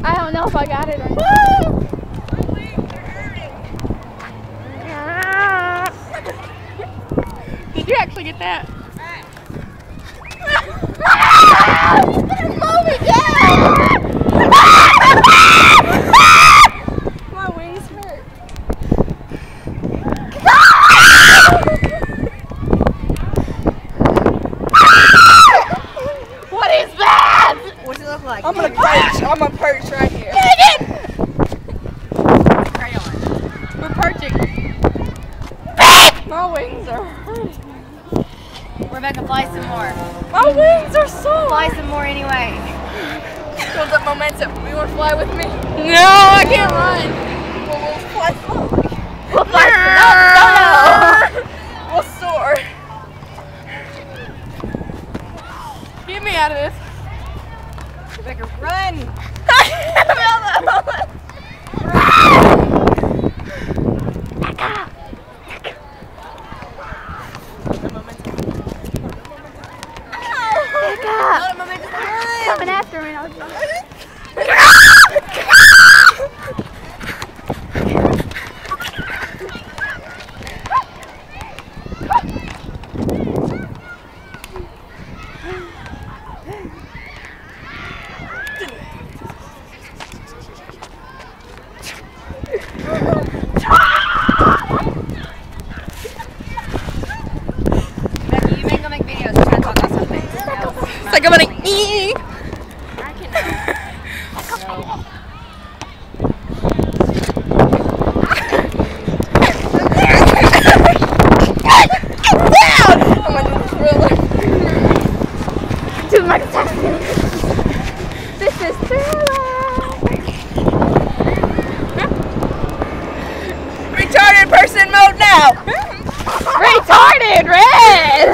I don't know if I got it or not. My legs are hurting. Did you actually get that? My wings hurt. What is that? What's it look like? I'm gonna perch. I'm gonna perch right here. Crayon. We're perching. My wings are hurting. Rebecca, fly some more. My wings are so. Fly some more anyway. Build up momentum. You want to fly with me? No, I can't run. Well, we'll fly slowly. We'll fly. No. We'll soar. Get me out of this. Rebecca, run! Coming after me. Rebecca, you make videos. Try to talk about something. It's like I'm gonna eat. This is Thriller. Retarded person mode now. Retarded red.